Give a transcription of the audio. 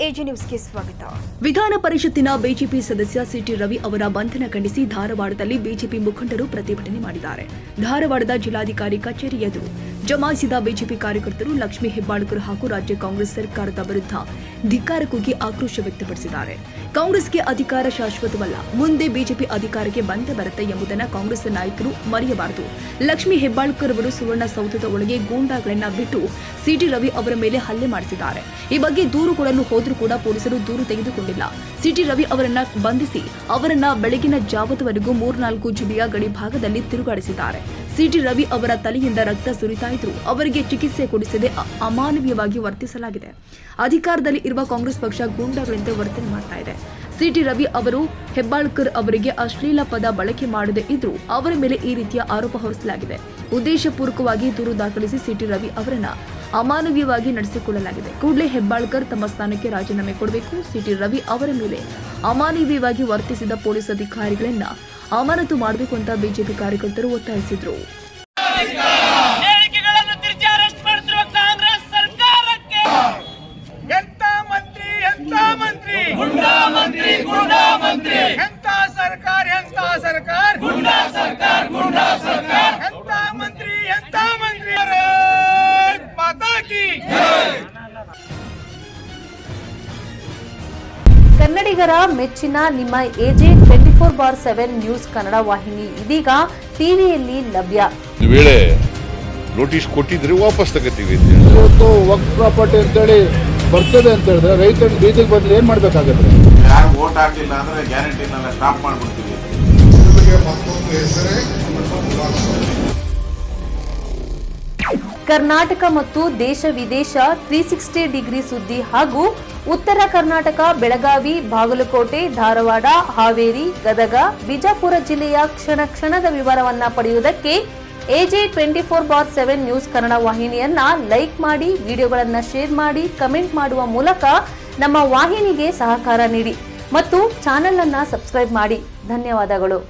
AG ನ್ಯೂಸ್ಗೆ ಸ್ವಾಗತ. ವಿಧಾನ ಪರಿಷತ್ತಿನ ಬಿಜೆಪಿ ಸದಸ್ಯ ಸಿಟಿ ರವಿ ಅವರ ಬಂಧನ ಖಂಡಿಸಿ ಧಾರವಾಡದಲ್ಲಿ ಬಿಜೆಪಿ ಮುಖಂಡರು ಪ್ರತಿಭಟನೆ ಮಾಡಿದ್ದಾರೆ. ಧಾರವಾಡದ ಜಿಲ್ಲಾಧಿಕಾರಿ ಕಚೇರಿ ಎದುರು ಜಮಾಯಿಸಿದ ಬಿಜೆಪಿ ಕಾರ್ಯಕರ್ತರು ಲಕ್ಷ್ಮೀ ಹೆಬ್ಬಾಳ್ಕರ್ ಹಾಗೂ ರಾಜ್ಯ ಕಾಂಗ್ರೆಸ್ ಸರ್ಕಾರದ ವಿರುದ್ಧ ಧಿಕ್ಕಾರ ಕೂಗಿ ಆಕ್ರೋಶ ವ್ಯಕ್ತಪಡಿಸಿದ್ದಾರೆ. ಕಾಂಗ್ರೆಸ್ಗೆ ಅಧಿಕಾರ ಶಾಶ್ವತವಲ್ಲ, ಮುಂದೆ ಬಿಜೆಪಿ ಅಧಿಕಾರಕ್ಕೆ ಬಂದೇ ಬರುತ್ತೆ ಎಂಬುದನ್ನು ಕಾಂಗ್ರೆಸ್ ನಾಯಕರು ಮರೆಯಬಾರದು. ಲಕ್ಷ್ಮೀ ಹೆಬ್ಬಾಳ್ಕರ್ ಅವರು ಸುವರ್ಣಸೌಧದ ಒಳಗೆ ಗೂಂಡಾಗಳನ್ನ ಬಿಟ್ಟು ಸಿಟಿ ರವಿ ಅವರ ಮೇಲೆ ಹಲ್ಲೆ ಮಾಡಿಸಿದ್ದಾರೆ. ಈ ಬಗ್ಗೆ ದೂರು ಕೊಡಲು ಹೋದರೂ ಕೂಡ ಪೊಲೀಸರು ದೂರು ತೆಗೆದುಕೊಂಡಿಲ್ಲ. ಸಿಟಿ ರವಿ ಅವರನ್ನ ಬಂಧಿಸಿ ಅವರನ್ನ ಬೆಳಗಿನ ಜಾವದವರೆಗೂ 3-4 ಜಿಲ್ಲೆಯ ಗಡಿ ಭಾಗದಲ್ಲಿ ತಿರುಗಾಡಿಸಿದ್ದಾರೆ. ಸಿಟಿ ರವಿ ಅವರ ತಲೆಯಿಂದ ರಕ್ತ ಸುರಿತಾ ಇದ್ರು. ಅವರಿಗೆ ಚಿಕಿತ್ಸೆ ಕೊಡಿಸದೆ ಅಮಾನವೀಯವಾಗಿ ವರ್ತಿಸಲಾಗಿದೆ. ಅಧಿಕಾರದಲ್ಲಿ ಇರುವ ಕಾಂಗ್ರೆಸ್ ಪಕ್ಷ ಗೂಂಡಾಗಳಿಂದ ವರ್ತನೆ ಮಾಡ್ತಾ ಇದೆ. ಸಿಟಿ ರವಿ ಅವರು ಹೆಬ್ಬಾಳ್ಕರ್ ಅವರಿಗೆ ಅಶ್ಲೀಲ ಪದ ಬಳಕೆ ಮಾಡದೇ ಇದ್ರೂ ಅವರ ಮೇಲೆ ಈ ರೀತಿಯ ಆರೋಪ ಹೊರಿಸಲಾಗಿದೆ. ಉದ್ದೇಶಪೂರ್ವಕವಾಗಿ ದೂರು ದಾಖಲಿಸಿ ಸಿಟಿ ರವಿ ಅವರನ್ನ ಅಮಾನವೀಯವಾಗಿ ನಡೆಸಿಕೊಳ್ಳಲಾಗಿದೆ. ಕೂಡಲೇ ಹೆಬ್ಬಾಳ್ಕರ್ ತಮ್ಮ ಸ್ಥಾನಕ್ಕೆ ರಾಜೀನಾಮೆ ಕೊಡಬೇಕು. ಸಿಟಿ ರವಿ ಅವರ ಮೇಲೆ ಅಮಾನವೀಯವಾಗಿ ವರ್ತಿಸಿದ ಪೊಲೀಸ್ ಅಧಿಕಾರಿಗಳನ್ನ ಅಮಾನತು ಮಾಡಬೇಕು ಅಂತ ಬಿಜೆಪಿ ಕಾರ್ಯಕರ್ತರು ಒತ್ತಾಯಿಸಿದ್ರು. ಕನ್ನಡಿಗರ ಮೆಚ್ಚಿನ ನಿಮ್ಮ ಎಜೆ 24/7 ನ್ಯೂಸ್ ಕನ್ನಡ ವಾಹಿನಿ ಇದೀಗ ಟಿವಿಯಲ್ಲಿ ಲಭ್ಯ. ವೇಳೆ ನೋಟಿಸ್ ಕೊಟ್ಟಿದ್ರೆ ವಾಪಸ್ ತಗೋತೀವಿ. ಇವತ್ತು ವಕ್ಫ್ ಪ್ರಾಪರ್ಟಿ ಅಂತೇಳಿ ಬರ್ತದೆ ಅಂತ ಹೇಳಿದ್ರೆ ರೈತರು ಬೀದಿಗೆ ಬಂದ್ರೆ ಏನ್ ಮಾಡ್ಬೇಕಾಗತ್ತೆ? ಯಾರು ವೋಟ್ ಹಾಕಲಿಲ್ಲ ಅಂದ್ರೆ ಗ್ಯಾರಂಟಿನೆಲ್ಲ ಸ್ಟಾಪ್ ಮಾಡ್ಬಿಡ್ತೀವಿ. ಕರ್ನಾಟಕ ಮತ್ತು ದೇಶ ವಿದೇಶ 360 ಡಿಗ್ರಿ ಸುದ್ದಿ ಹಾಗೂ ಉತ್ತರ ಕರ್ನಾಟಕ, ಬೆಳಗಾವಿ, ಬಾಗಲಕೋಟೆ, ಧಾರವಾಡ, ಹಾವೇರಿ, ಗದಗ, ಬಿಜಾಪುರ ಜಿಲ್ಲೆಯ ಕ್ಷಣ ಕ್ಷಣದ ವಿವರವನ್ನ ಪಡೆಯುವುದಕ್ಕೆ ಎಜೆ 24/7 ನ್ಯೂಸ್ ಕನ್ನಡ ವಾಹಿನಿಯನ್ನ ಲೈಕ್ ಮಾಡಿ, ವಿಡಿಯೋಗಳನ್ನ ಶೇರ್ ಮಾಡಿ, ಕಮೆಂಟ್ ಮಾಡುವ ಮೂಲಕ ನಮ್ಮ ವಾಹಿನಿಗೆ ಸಹಕಾರ ನೀಡಿ ಮತ್ತು ಚಾನೆಲ್ ಅನ್ನ ಸಬ್ಸ್ಕ್ರೈಬ್ ಮಾಡಿ. ಧನ್ಯವಾದಗಳು.